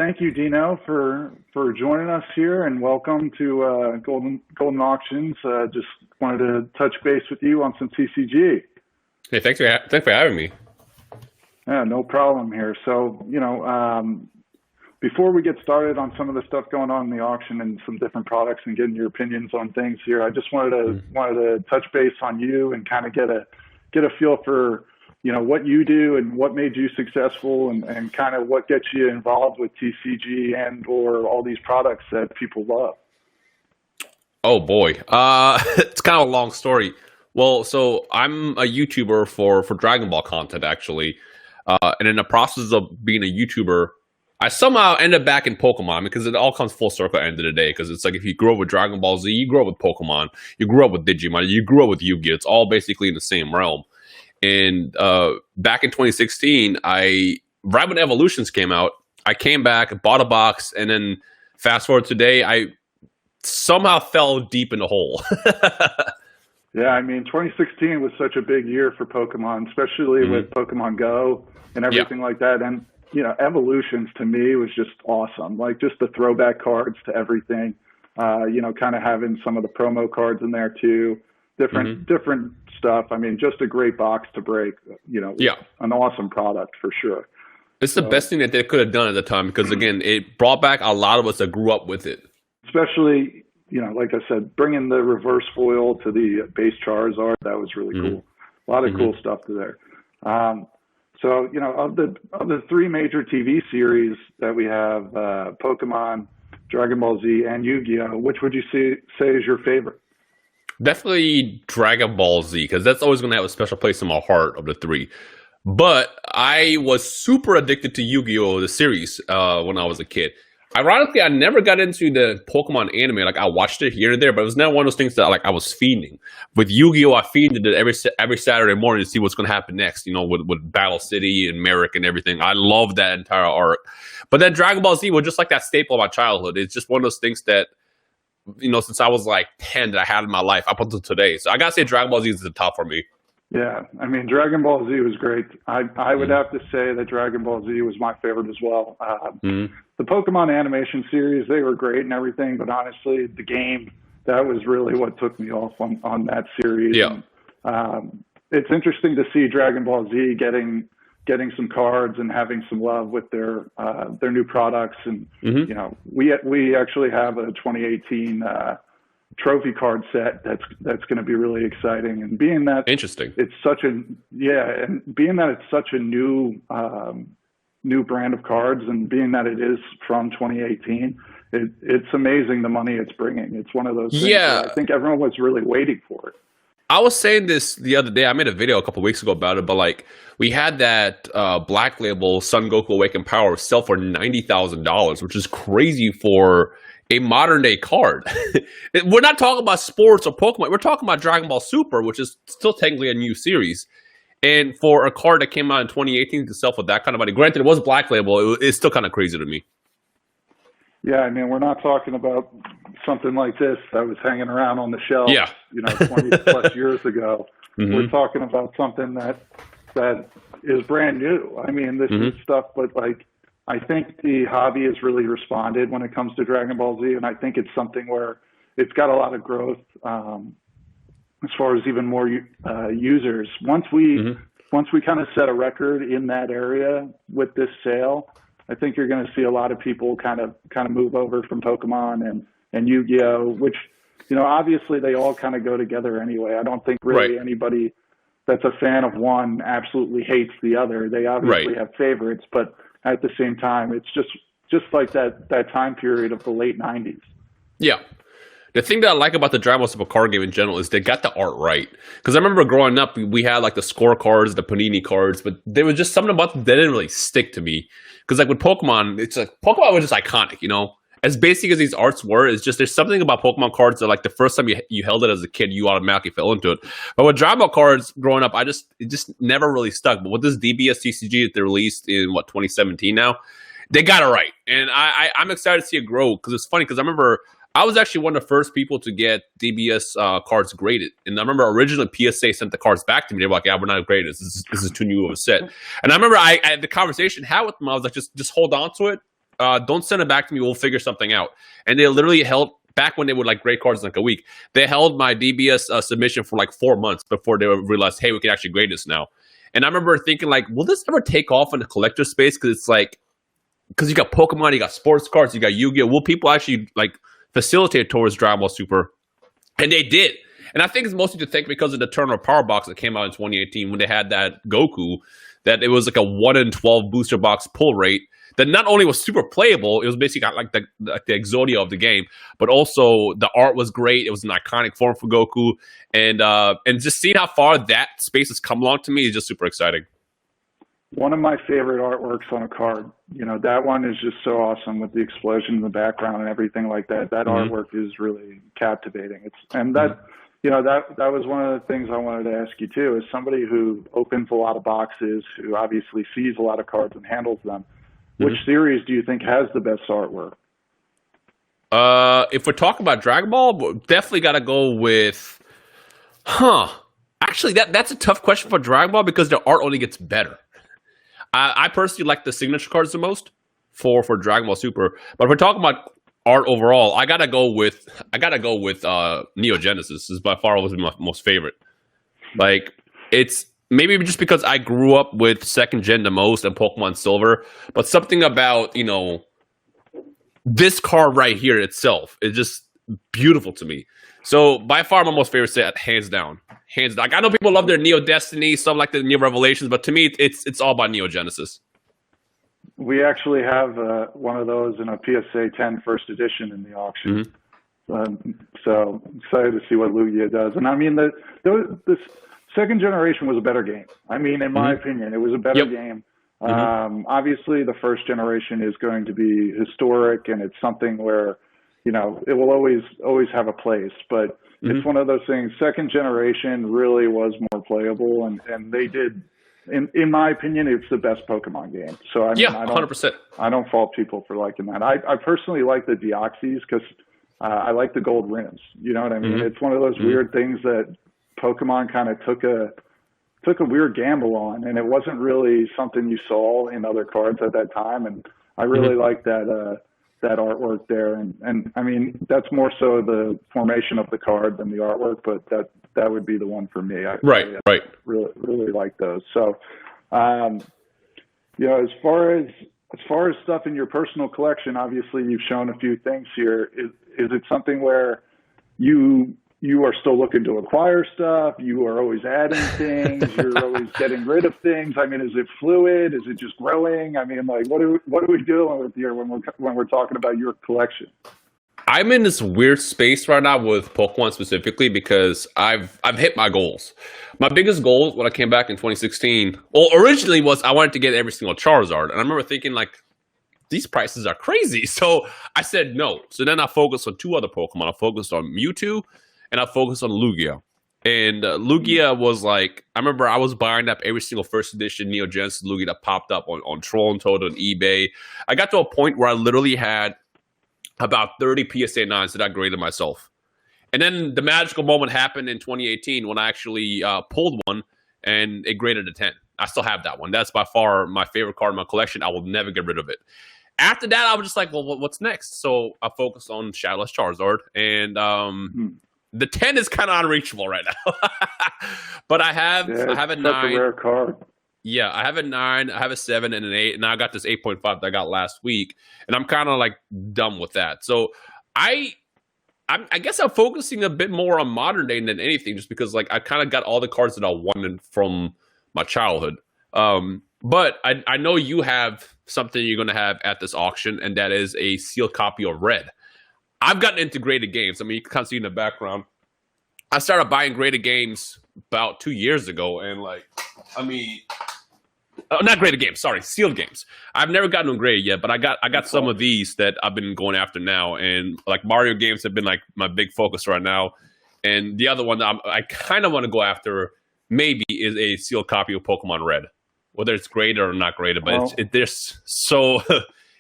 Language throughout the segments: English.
Thank you, Dino, for joining us here, and welcome to Golden Auctions. Just wanted to touch base with you on some TCG. Hey, thanks for having me. Yeah, no problem here. So, before we get started on some of the stuff going on in the auction and some different products and getting your opinions on things here, I just wanted to touch base on you and kind of get a feel for what you do and what made you successful, and kind of what gets you involved with TCG and or all these products that people love. Oh boy, it's kind of a long story. Well, so I'm a YouTuber for Dragon Ball content actually, and in the process of being a YouTuber, I somehow ended back in Pokemon because it all comes full circle at the end of the day. Because it's like if you grew up with Dragon Ball Z, you grew up with Pokemon, you grew up with Digimon, you grew up with Yu-Gi-Oh! It's all basically in the same realm. And back in 2016, right when Evolutions came out, I came back, bought a box, and then fast forward today, I somehow fell deep in the hole. Yeah, I mean, 2016 was such a big year for Pokemon, especially with Pokemon Go and everything like that. And, Evolutions to me was just awesome. Like just the throwback cards to everything, kind of having some of the promo cards in there too, different stuff. I mean, just a great box to break, an awesome product for sure. It's the best thing that they could have done at the time because, again, it brought back a lot of us that grew up with it. Especially, like I said, bringing the reverse foil to the base Charizard, that was really cool. A lot of cool stuff to there. So, of the three major TV series that we have, Pokemon, Dragon Ball Z, and Yu-Gi-Oh!, which would you say is your favorite? Definitely Dragon Ball Z, because that's always going to have a special place in my heart of the three. But I was super addicted to Yu-Gi-Oh! The series when I was a kid. Ironically, I never got into the Pokemon anime. Like, I watched it here and there, but it was never one of those things that I was feeding. With Yu-Gi-Oh!, I feeded it every Saturday morning to see what's going to happen next, with Battle City and Merrick and everything. I love that entire arc. But then Dragon Ball Z was just like that staple of my childhood. It's just one of those things that, since I was like 10 that I had in my life up until today. So I got to say Dragon Ball Z is the top for me. Yeah, I mean, Dragon Ball Z was great. I would have to say that Dragon Ball Z was my favorite as well. The Pokemon animation series, they were great and everything, but honestly, the game, that was really what took me off on that series. Yeah. And, it's interesting to see Dragon Ball Z getting some cards and having some love with their new products. And, we actually have a 2018 trophy card set that's going to be really exciting, and being that it's such a new brand of cards, and being that it is from 2018, it's amazing the money it's bringing. It's one of those things that I think everyone was really waiting for it. I was saying this the other day. I made a video a couple of weeks ago about it, but we had that Black Label Son Goku Awakened Power sell for $90,000, which is crazy for a modern day card. We're not talking about sports or Pokemon. We're talking about Dragon Ball Super, which is still technically a new series. And for a card that came out in 2018 to sell for that kind of money, granted it was Black Label, it's still kind of crazy to me. Yeah, I mean, we're not talking about something like this that was hanging around on the shelf, 20 plus years ago. We're talking about something that is brand new. I mean, this is stuff, but I think the hobby has really responded when it comes to Dragon Ball Z, and I think it's something where it's got a lot of growth as far as even more users. Once we kind of set a record in that area with this sale, I think you're going to see a lot of people kind of move over from Pokemon and Yu-Gi-Oh!, which, obviously they all kind of go together anyway. I don't think really anybody that's a fan of one absolutely hates the other. They obviously have favorites, but at the same time, it's just like that time period of the late 90s. Yeah. The thing that I like about the Dragon Ball Super card game in general is they got the art right. Because I remember growing up, we had the scorecards, the Panini cards, but there was just something about them that didn't really stick to me. Because with Pokemon, it's Pokemon was just iconic, As basic as these arts were, it's just there's something about Pokemon cards that the first time you held it as a kid, you automatically fell into it. But with Dragon Ball cards growing up, it just never really stuck. But with this DBS TCG that they released in 2017 now, they got it right. And I'm excited to see it grow, because it's funny, because I remember I was actually one of the first people to get DBS cards graded. And I remember originally PSA sent the cards back to me. They were like, yeah, we're not graded. This is too new of a set. And I remember the conversation I had with them. I was like, just hold on to it. don't send it back to me. We'll figure something out. And they literally held, back when they would like grade cards in like a week, they held my DBS submission for like 4 months before they realized, hey, we can actually grade this now. And I remember thinking like, will this ever take off in the collector space? Because it's like, because you got Pokemon, you got sports cards, you got Yu-Gi-Oh! Will people actually like facilitate towards Dragon Ball Super? And they did. And I think it's mostly to thank because of the Turner Power Box that came out in 2018 when they had that Goku, that it was like a 1 in 12 booster box pull rate that not only was super playable, it was basically got like the Exodia of the game, but also the art was great. It was an iconic form for Goku. And just seeing how far that space has come along to me is just super exciting. One of my favorite artworks on a card, you know, that one is just so awesome with the explosion in the background and everything like that. That artwork is really captivating. You know, that was one of the things I wanted to ask you too, as somebody who opens a lot of boxes, who obviously sees a lot of cards and handles them. Which series do you think has the best artwork? If we're talking about Dragon Ball, definitely got to go with, actually, that's a tough question for Dragon Ball because the art only gets better. I personally like the signature cards the most for Dragon Ball Super. But if we're talking about art overall, I gotta go with Neo Genesis. This is by far always been my most favorite. Like, it's maybe just because I grew up with second gen the most and Pokemon Silver, but something about, you know, this card right here itself is just beautiful to me. So by far my most favorite set, hands down. Like, I know people love their Neo Destiny, some like the Neo Revelations, but to me it's all about Neo Genesis. We actually have one of those in a PSA 10 first edition in the auction. So excited to see what Lugia does. And I mean, this second generation was a better game. I mean, in my opinion, it was a better game. Obviously, the first generation is going to be historic, and it's something where, you know, it will always have a place. But it's one of those things. Second generation really was more playable, and they did. In my opinion, it's the best Pokemon game. So I mean, 100%. I don't fault people for liking that. I personally like the Deoxys because I like the gold rims. You know what I mean? It's one of those weird things that Pokemon kind of took a weird gamble on, and it wasn't really something you saw in other cards at that time. And I really like that artwork there. And I mean, that's more so the formation of the card than the artwork, but that would be the one for me. I really like those. So, you know, as far as stuff in your personal collection, obviously you've shown a few things here. Is it something where you are still looking to acquire stuff? You are always adding things. You're always getting rid of things. I mean, is it fluid? Is it just growing? I mean, like, what are we dealing with here when we're talking about your collection? I'm in this weird space right now with Pokemon specifically because I've hit my goals. My biggest goal when I came back in 2016, well, originally was I wanted to get every single Charizard, and I remember thinking like, these prices are crazy. So I said no. So then I focused on two other Pokemon. I focused on Mewtwo, and I focused on Lugia. And Lugia was like, I remember I was buying up every single first edition Neo Genesis Lugia that popped up on Troll and Toad on eBay. I got to a point where I literally had about 30 PSA 9s that I graded myself. And then the magical moment happened in 2018 when I actually pulled one and it graded a 10. I still have that one. That's by far my favorite card in my collection. I will never get rid of it. After that, I was just like, well, what's next? So I focused on Shadowless Charizard. And the 10 is kind of unreachable right now. But I have a 9. Such a rare card. Yeah, I have a 9, I have a 7, and an 8, and I got this 8.5 that I got last week, and I'm kind of like done with that. So I guess I'm focusing a bit more on modern day than anything, just because like I kind of got all the cards that I wanted from my childhood. But I know you have something you're going to have at this auction, and that is a sealed copy of Red. I've gotten into graded games. I mean, you can kind of see in the background. I started buying graded games about 2 years ago, and like, I mean, not graded games, sorry, sealed games. I've never gotten them graded yet, but I got some of these that I've been going after now, and like Mario games have been like my big focus right now. And the other one that I kind of want to go after maybe is a sealed copy of Pokemon Red, whether it's graded or not graded, but there's so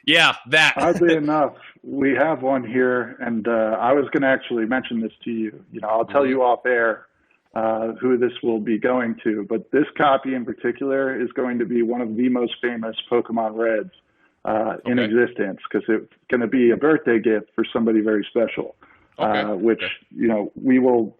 yeah, that. Oddly enough, we have one here, and I was going to actually mention this to you. You know, I'll tell you off air who this will be going to, but this copy in particular is going to be one of the most famous Pokemon Reds in existence, because it's going to be a birthday gift for somebody very special, which we will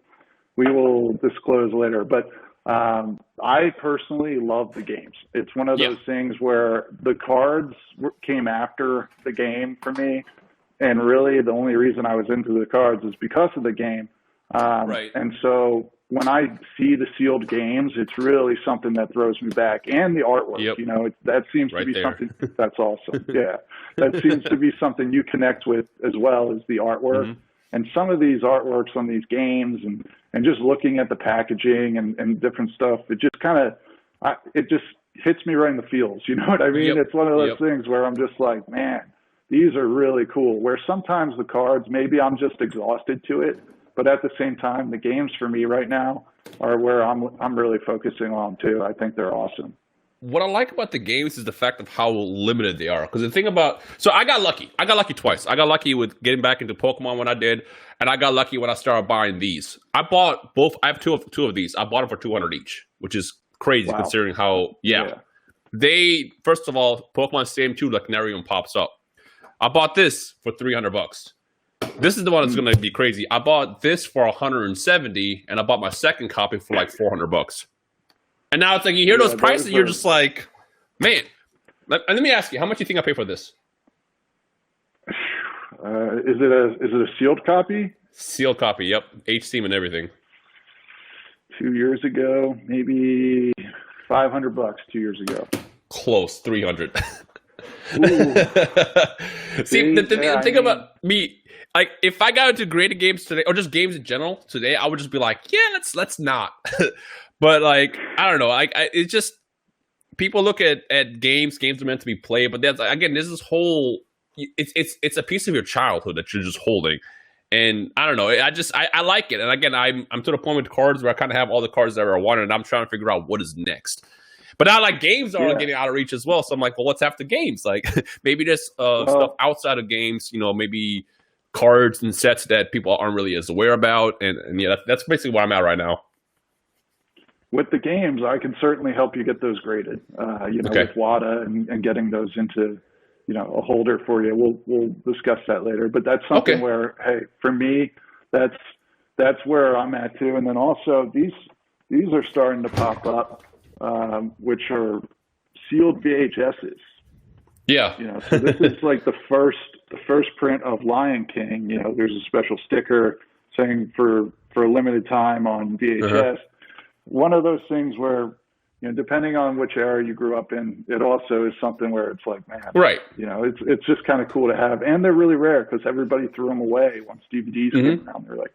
disclose later. But I personally love the games. It's one of those things where the cards came after the game for me, and really the only reason I was into the cards is because of the game. And so when I see the sealed games, it's really something that throws me back. And the artwork, that seems to be something that's awesome. That seems to be something you connect with as well as the artwork. And some of these artworks on these games and just looking at the packaging and different stuff, it just kind of, it just hits me right in the feels. You know what I mean? It's one of those things where I'm just like, man, these are really cool. Where sometimes the cards, maybe I'm just exhausted to it. But at the same time, the games for me right now are where I'm really focusing on too. I think they're awesome. What I like about the games is the fact of how limited they are. Because the thing about, so I got lucky. I got lucky twice. I got lucky with getting back into Pokemon when I did, and I got lucky when I started buying these. I bought both. I have two of these. I bought them for $200 each, which is crazy considering how. They, first of all, Pokemon Stadium 2 Lucanarium pops up. I bought this for $300. This is the one that's going to be crazy. I bought this for $170, and I bought my second copy for like $400. And now it's like you hear those prices, you're just like, man. Let me ask you, how much do you think I paid for this? Is it a sealed copy? Sealed copy, yep. HC and everything. 2 years ago, maybe $500. 2 years ago. Close, 300. See, the thing about me. Like, if I got into graded games today, or just games in general today, I would just be like, let's not. But like, I don't know. It's just people look at games. Games are meant to be played, but that's again, there's this whole. It's a piece of your childhood that you're just holding, and I don't know. I like it, and again, I'm to the point with cards where I kind of have all the cards that I wanted, and I'm trying to figure out what is next. But now, like, games are getting out of reach as well. So I'm like, well, what's after games? Like, maybe there's stuff outside of games. Maybe cards and sets that people aren't really as aware about, and that's basically where I'm at right now. With the games, I can certainly help you get those graded. With WADA and getting those into, a holder for you. We'll discuss that later. But that's something where, hey, for me, that's where I'm at too. And then also these are starting to pop up, which are sealed VHSs. Yeah. So this is like the first print of Lion King. There's a special sticker saying for a limited time on VHS. One of those things where, depending on which era you grew up in, it also is something where it's like, man, right. It's just kind of cool to have, and they're really rare because everybody threw them away once DVDs came around. They're like,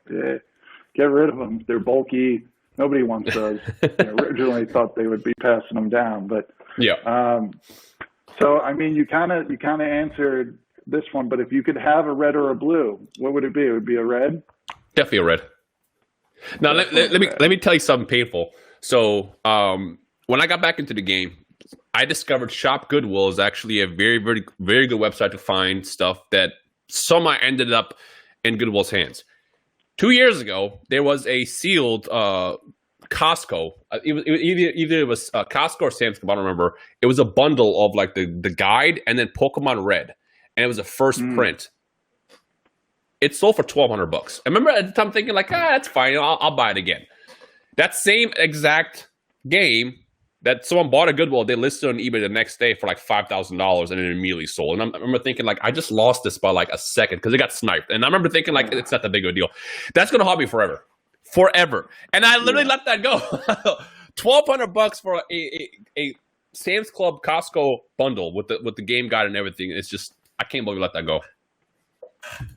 get rid of them. They're bulky. Nobody wants those. Originally thought they would be passing them down, but so, I mean, you kind of answered this one, but if you could have a red or a blue, what would it be? It would be a red? Definitely a red. Now, let me tell you something painful. So, when I got back into the game, I discovered Shop Goodwill is actually a very, very, very good website to find stuff that somehow ended up in Goodwill's hands. 2 years ago, there was a sealed Costco. Either it was Costco or Sam's Club, I don't remember. It was a bundle of like the guide and then Pokemon Red, and it was a first print. It sold for $1,200. I remember at the time thinking like, that's fine, I'll buy it again. That same exact game that someone bought at Goodwill, they listed on eBay the next day for like $5,000 and it immediately sold. And I remember thinking like, I just lost this by like a second because it got sniped. And I remember thinking like, it's not that big of a deal. That's going to haunt me forever. And I literally let that go. $1,200 for a Sam's Club Costco bundle with the game guide and everything. It's just, I can't believe we let that go.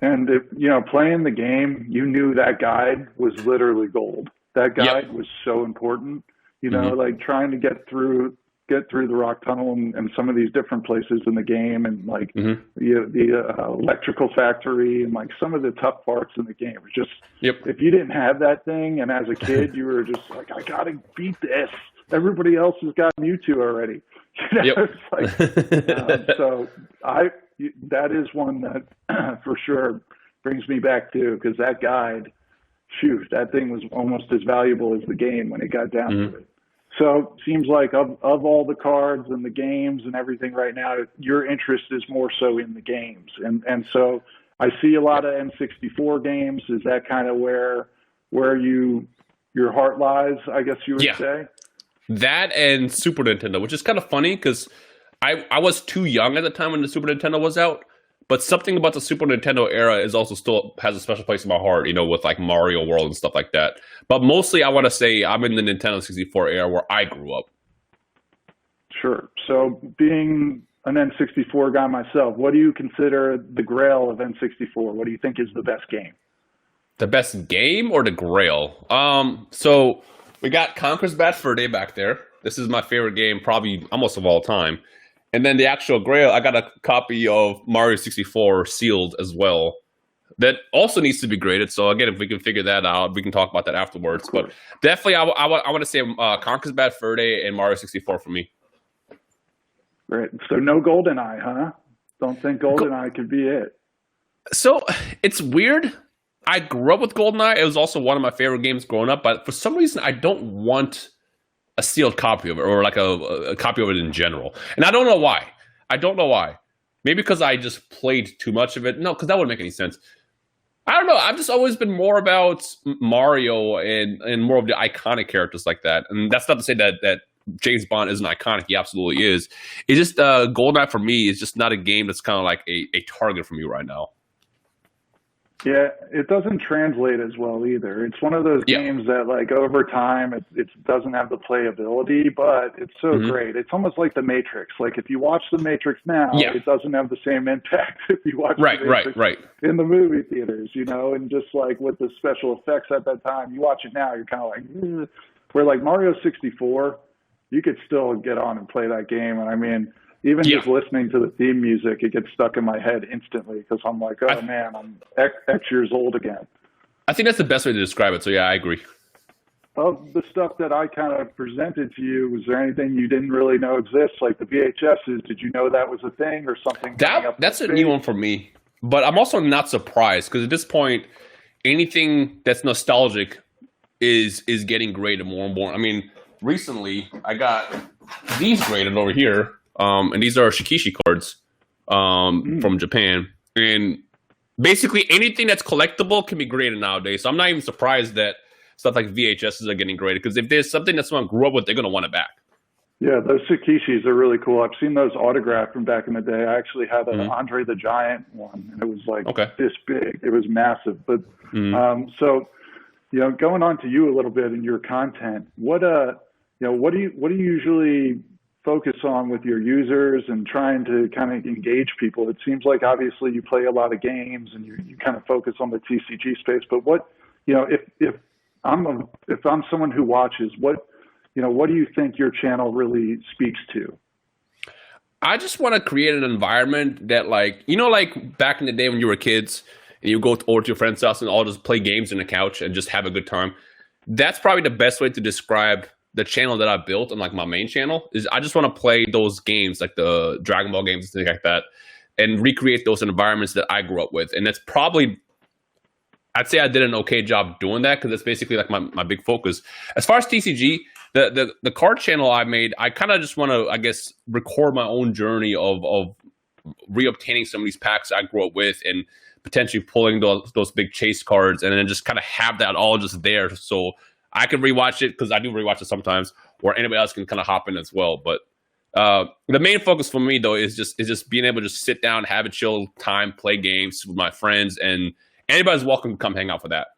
And if, playing the game, you knew that guide was literally gold. That guide was so important. Like trying to get through the rock tunnel and some of these different places in the game, and like the electrical factory, and like some of the tough parts in the game. It was just if you didn't have that thing, and as a kid you were just like, I gotta beat this. Everybody else has got Mewtwo already. It's like, so that is one that for sure brings me back to, because that guide, shoot, that thing was almost as valuable as the game when it got down to it. So it seems like of all the cards and the games and everything right now, your interest is more so in the games. And so I see a lot of N64 games. Is that kind of where your heart lies, I guess you would say? That and Super Nintendo, which is kind of funny because I was too young at the time when the Super Nintendo was out. But something about the Super Nintendo era is also still has a special place in my heart, you know, with like Mario World and stuff like that. But mostly I want to say I'm in the Nintendo 64 era where I grew up. Sure. So being an N64 guy myself, what do you consider the grail of N64? What do you think is the best game? The best game or the grail? So we got Conker's Bad Fur Day back there. This is my favorite game, probably almost of all time. And then the actual grail, I got a copy of Mario 64 sealed as well. That also needs to be graded. So again, if we can figure that out, we can talk about that afterwards. But definitely, I want to say Conker's Bad Fur Day and Mario 64 for me. Great. So no GoldenEye, huh? Don't think GoldenEye could be it. So it's weird. I grew up with GoldenEye. It was also one of my favorite games growing up. But for some reason, I don't want a sealed copy of it, or like a copy of it in general. And I don't know why. Maybe because I just played too much of it. No, because that wouldn't make any sense. I don't know. I've just always been more about Mario and more of the iconic characters like that. And that's not to say that James Bond isn't iconic. He absolutely is. It's just GoldenEye for me is just not a game that's kind of like a target for me right now. Yeah, it doesn't translate as well either. It's one of those games that, like, over time, it doesn't have the playability, but it's so great. It's almost like The Matrix. Like, if you watch The Matrix now, it doesn't have the same impact if you watch The Matrix in the movie theaters, you know? And just, like, with the special effects at that time, you watch it now, you're kind of like, where, like, Mario 64, you could still get on and play that game. And, I mean, even just listening to the theme music, it gets stuck in my head instantly because I'm like, oh, man, I'm X years old again. I think that's the best way to describe it. So, yeah, I agree. Of the stuff that I kind of presented to you, was there anything you didn't really know exists, like the VHSs? Did you know that was a thing or something? That's a new one for me. But I'm also not surprised because at this point, anything that's nostalgic is getting graded more and more. I mean, recently, I got these graded over here. And these are Shikishi cards from Japan. And basically anything that's collectible can be graded nowadays. So I'm not even surprised that stuff like VHSs are getting graded. Because if there's something that someone grew up with, they're going to want it back. Yeah, those Shikishis are really cool. I've seen those autographed from back in the day. I actually had an Andre the Giant one. And it was like this big. It was massive. But so, you know, going on to you a little bit in your content, what do you usually focus on with your users and trying to kind of engage people? It seems like obviously you play a lot of games and you kind of focus on the TCG space, but what, you know, if I'm someone who watches, what do you think your channel really speaks to? I just want to create an environment that, like, you know, like back in the day when you were kids and you go over to your friend's house and all just play games on the couch and just have a good time. That's probably the best way to describe the channel that I built on, like, my main channel. Is I just want to play those games, like the Dragon Ball games and things like that, and recreate those environments that I grew up with. And that's probably, I'd say I did an okay job doing that because that's basically like my big focus. As far as TCG, the card channel I made, I kind of just want to, I guess, record my own journey of reobtaining some of these packs I grew up with and potentially pulling those big chase cards, and then just kind of have that all just there so I can rewatch it, because I do rewatch it sometimes, or anybody else can kind of hop in as well. But the main focus for me, though, is just being able to just sit down, have a chill time, play games with my friends, and anybody's welcome to come hang out for that.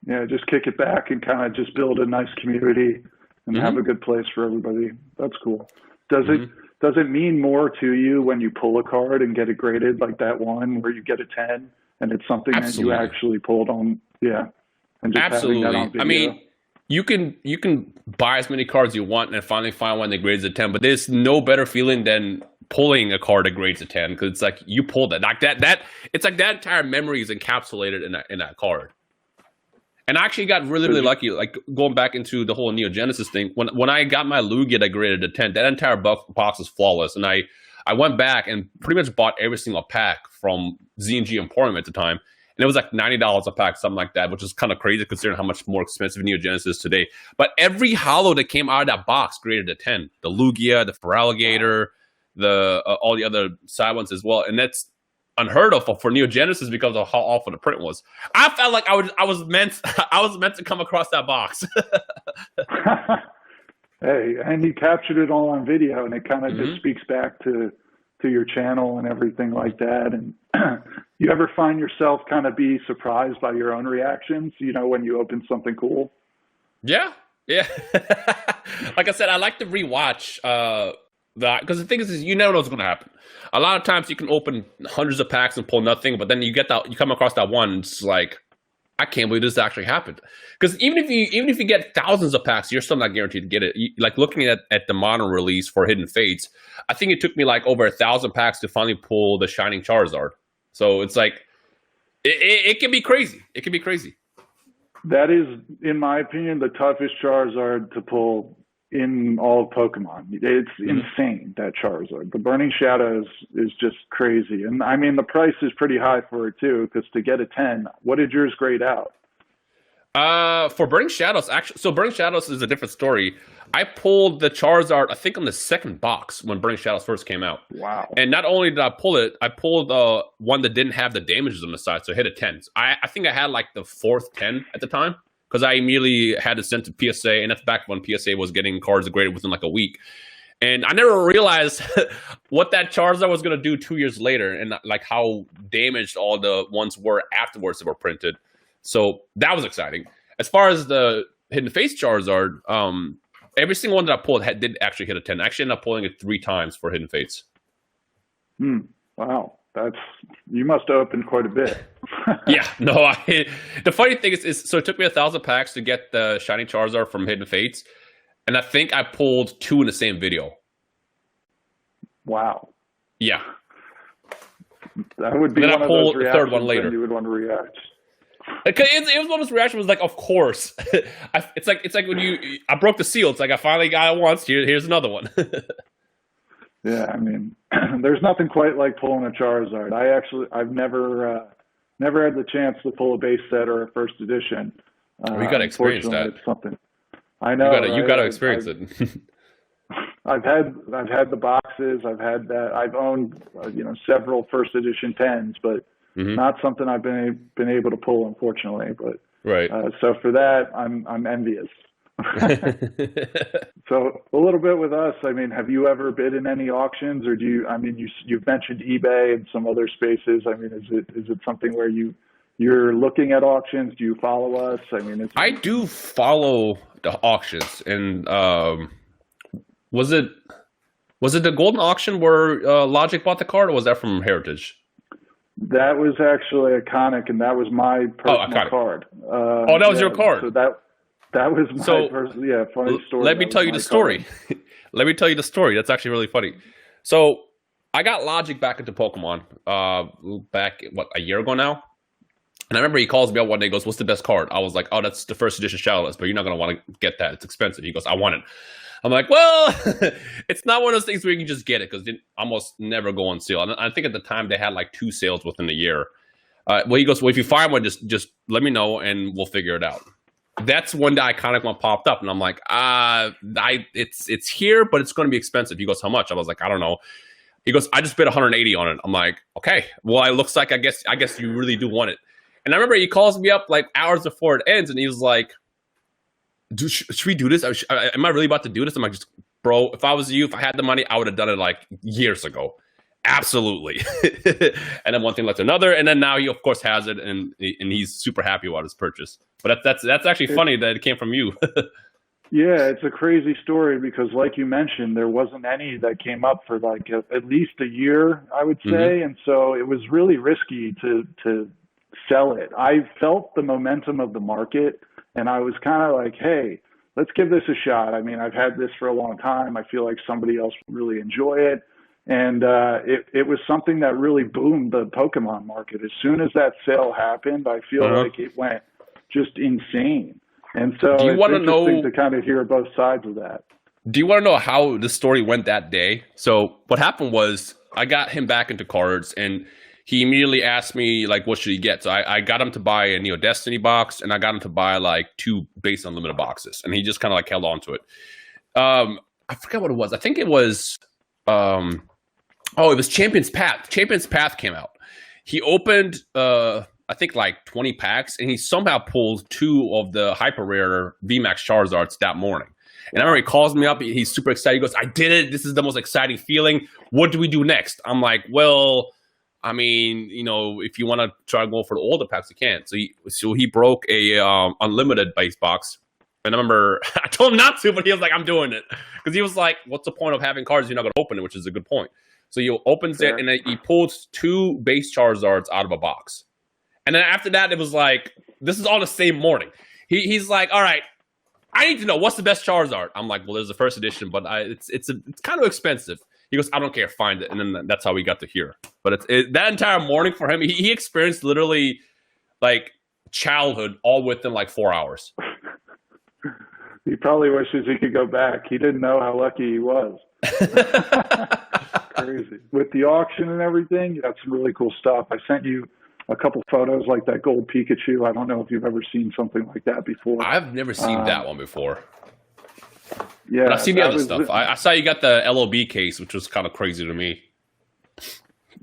Yeah, just kick it back and kind of just build a nice community and have a good place for everybody. That's cool. Does it mean more to you when you pull a card and get it graded, like that one where you get a 10 and it's something that you actually pulled on? Yeah. And just absolutely. That on video. I mean, you can buy as many cards you want and finally find one that grades a 10, but there's no better feeling than pulling a card that grades a 10, because it's like you pulled it. Like that it's like that entire memory is encapsulated in that card. And I actually got really lucky, like going back into the whole Neo Genesis thing. When I got my Lugia that graded a 10, that entire box was flawless. And I went back and pretty much bought every single pack from Z&G Emporium at the time. it was like $90 a pack, something like that, which is kind of crazy considering how much more expensive Neo Genesis is today. But every holo that came out of that box graded a 10. The Lugia, the Feraligatr, the all the other side ones as well, and that's unheard of for Neo Genesis because of how awful the print was. I felt like I was meant to come across that box. Hey, and you captured it all on video, and it kind of just speaks back to your channel and everything like that. And you ever find yourself kind of be surprised by your own reactions, you know, when you open something cool? Yeah. Like I said, I like to rewatch that, because the thing is you never know what's going to happen. A lot of times you can open hundreds of packs and pull nothing, but then you come across that one, and it's like, I can't believe this actually happened. Because even if you get thousands of packs, you're still not guaranteed to get it. Like looking at the modern release for Hidden Fates, I think it took me like over 1,000 packs to finally pull the Shining Charizard. So it's like, it can be crazy. It can be crazy. That is, in my opinion, the toughest Charizard to pull in all of Pokemon. It's insane, that Charizard. The Burning Shadows is just crazy. And I mean, the price is pretty high for it too, because to get a 10, what did yours grade out? For Burning Shadows, actually, so Burning Shadows is a different story. I pulled the Charizard, I think, on the second box when Burning Shadows first came out. Wow. And not only did I pull it, I pulled one that didn't have the damages on the side, so it hit a 10. So I think I had like the fourth 10 at the time, because I immediately had it sent to PSA, and that's back when PSA was getting cards graded within like a week. And I never realized what that Charizard was going to do 2 years later, and like how damaged all the ones were afterwards that were printed. So that was exciting. As far as the Hidden Fates Charizard, every single one that I pulled did actually hit a 10. I actually ended up pulling it 3 times for Hidden Fates. Wow. You must have opened quite a bit. Yeah, no. The funny thing is, so it took me 1,000 packs to get the Shiny Charizard from Hidden Fates, and I think I pulled 2 in the same video. Wow. Yeah. That would be then one I pulled of those the third one later. You would want to react. It was one of those reactions was like, of course. It's like when I broke the seal. It's like I finally got it once. Here's another one. Yeah, I mean, there's nothing quite like pulling a Charizard. I've never had the chance to pull a base set or a first edition. You got to experience that. It's something. I know. You got to experience it. I've had the boxes. I've had that. I've owned several first edition 10s, but not something I've been able to pull, unfortunately. But right. So for that, I'm envious. So a little bit with us. I mean, have you ever bid in any auctions, or do you? I mean, you've mentioned eBay and some other spaces. I mean, is it something where you're looking at auctions? Do you follow us? I mean, I do follow the auctions, and was it the Goldin auction where Logic bought the card, or was that from Heritage? That was actually Iconic, and that was my personal card. That was your card. So that was my funny story. Let me tell you the story. Let me tell you the story. That's actually really funny. So I got Logic back into Pokemon back, a year ago now? And I remember he calls me up one day, goes, "What's the best card?" I was like, "Oh, that's the first edition Shadowless, but you're not going to want to get that. It's expensive." He goes, "I want it." I'm like, well, it's not one of those things where you can just get it, because they almost never go on sale. And I think at the time they had like 2 sales within a year. He goes, "Well, if you find one, just let me know and we'll figure it out." That's when the Iconic one popped up, and I'm like, it's here, but it's going to be expensive. He goes, "How much?" I was like, "I don't know." He goes, "I just bid 180 on it." I'm like, "Okay, well, it looks like I guess you really do want it." And I remember he calls me up like hours before it ends, and he was like, should we do this? Am I really about to do this? I'm like, bro, if I was you, if I had the money, I would have done it like years ago. Absolutely. And then one thing led to another, and then now he of course has it, and he's super happy about his purchase. But that's actually funny that it came from you. Yeah, it's a crazy story, because like you mentioned, there wasn't any that came up for like at least a year, I would say. And so it was really risky to sell it. I felt the momentum of the market, and I was kind of like, hey, let's give this a shot. I mean, I've had this for a long time. I feel like somebody else would really enjoy it. And it was something that really boomed the Pokemon market. As soon as that sale happened, I feel like it went just insane. And so it's interesting to kind of hear both sides of that. Do you want to know how the story went that day? So what happened was I got him back into cards, and he immediately asked me like, what should he get? So I got him to buy a Neo Destiny box, and I got him to buy like 2 base unlimited boxes, and he just kind of like held on to it. I forgot what it was. I think it was it was Champion's Path. Champion's Path came out. He opened I think like 20 packs, and he somehow pulled 2 of the hyper rare VMAX Charizards that morning. And I remember he calls me up. He's super excited. He goes, "I did it. This is the most exciting feeling. What do we do next?" I'm like, "Well, I mean, if you want to try to go for the older packs, you can." So he broke a unlimited base box. And I remember I told him not to, but he was like, "I'm doing it." Because he was like, "What's the point of having cards if you're not going to open it?" Which is a good point. So he opens it, and then he pulls 2 base Charizards out of a box. And then after that, it was like, this is all the same morning. He's like, "All right, I need to know what's the best Charizard." I'm like, "Well, there's the first edition, but it's kind of expensive." He goes, "I don't care, find it." And then that's how we got to here. But that entire morning for him, he experienced literally like childhood all within like 4 hours. He probably wishes he could go back. He didn't know how lucky he was. Crazy. With the auction and everything, you got some really cool stuff. I sent you a couple photos like that gold Pikachu. I don't know if you've ever seen something like that before. I've never seen that one before. Yeah, but I've seen the other stuff. I saw you got the LOB case, which was kind of crazy to me.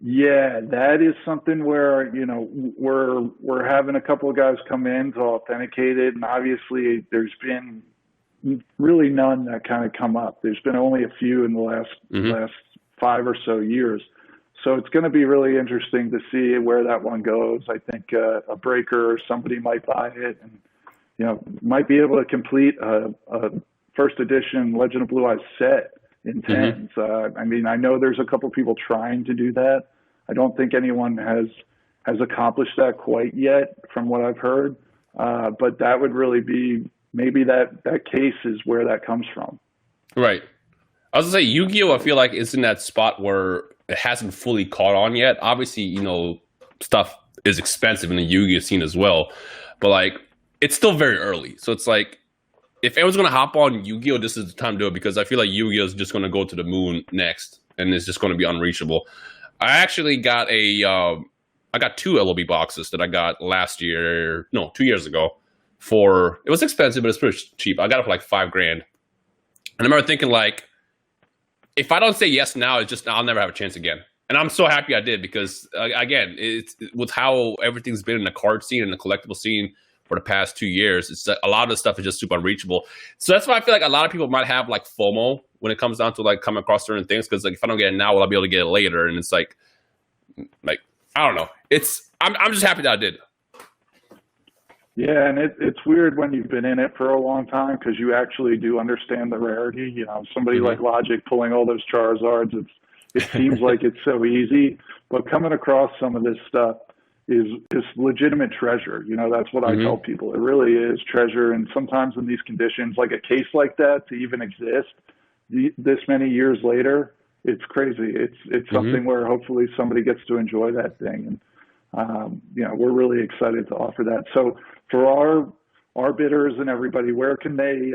Yeah, that is something where, we're having a couple of guys come in to authenticate it. And obviously there's been really none that kind of come up. There's been only a few in the last 5 or so years. So it's going to be really interesting to see where that one goes. I think a breaker or somebody might buy it and, might be able to complete a first edition Legend of Blue Eyes set in 10s. I mean, I know there's a couple people trying to do that. I don't think anyone has accomplished that quite yet from what I've heard. But that would really be, maybe that case is where that comes from. Right. I was going to say, Yu-Gi-Oh! I feel like is in that spot where it hasn't fully caught on yet. Obviously, stuff is expensive in the Yu-Gi-Oh! Scene as well. But, like, it's still very early. So it's like, if everyone's going to hop on Yu-Gi-Oh!, this is the time to do it, because I feel like Yu-Gi-Oh! Is just going to go to the moon next, and it's just going to be unreachable. I actually got I got 2 LOB boxes that I got 2 years ago. It was expensive, but it's pretty cheap. I got it for like $5,000. And I remember thinking, like, if I don't say yes now, I'll never have a chance again. And I'm so happy I did, because again, it's with how everything's been in the card scene and the collectible scene for the past 2 years. It's a lot of the stuff is just super unreachable. So that's why I feel like a lot of people might have like FOMO when it comes down to like coming across certain things. Because like, if I don't get it now, will I be able to get it later? And it's like I don't know. I'm just happy that I did. Yeah, and it's weird when you've been in it for a long time, because you actually do understand the rarity. Somebody like Logic pulling all those Charizards, it seems like it's so easy, but coming across some of this stuff is legitimate treasure. That's what I tell people. It really is treasure, and sometimes in these conditions, like a case like that to even exist this many years later, it's crazy. It's something where hopefully somebody gets to enjoy that thing, and we're really excited to offer that. So for our bidders and everybody, where can they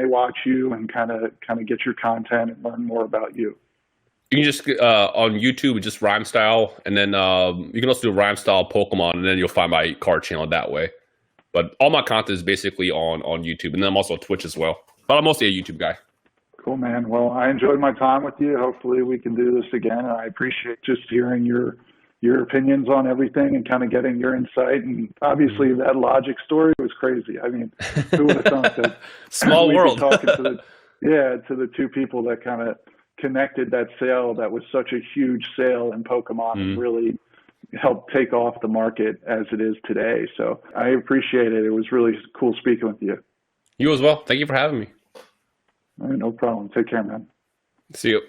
watch you and kind of get your content and learn more about you? You can just on YouTube, just Rhymestyle, and then you can also do Rhymestyle Pokemon, and then you'll find my card channel that way. But all my content is basically on YouTube, and then I'm also on Twitch as well. But I'm mostly a YouTube guy. Cool, man. Well, I enjoyed my time with you. Hopefully we can do this again, and I appreciate just hearing your opinions on everything and kind of getting your insight. And obviously that Logic story was crazy. I mean, who would have thought that? Small world. Talking to the 2 people that kind of connected that sale that was such a huge sale in Pokemon and really helped take off the market as it is today. So I appreciate it. It was really cool speaking with you. You as well. Thank you for having me. All right, no problem. Take care, man. See you.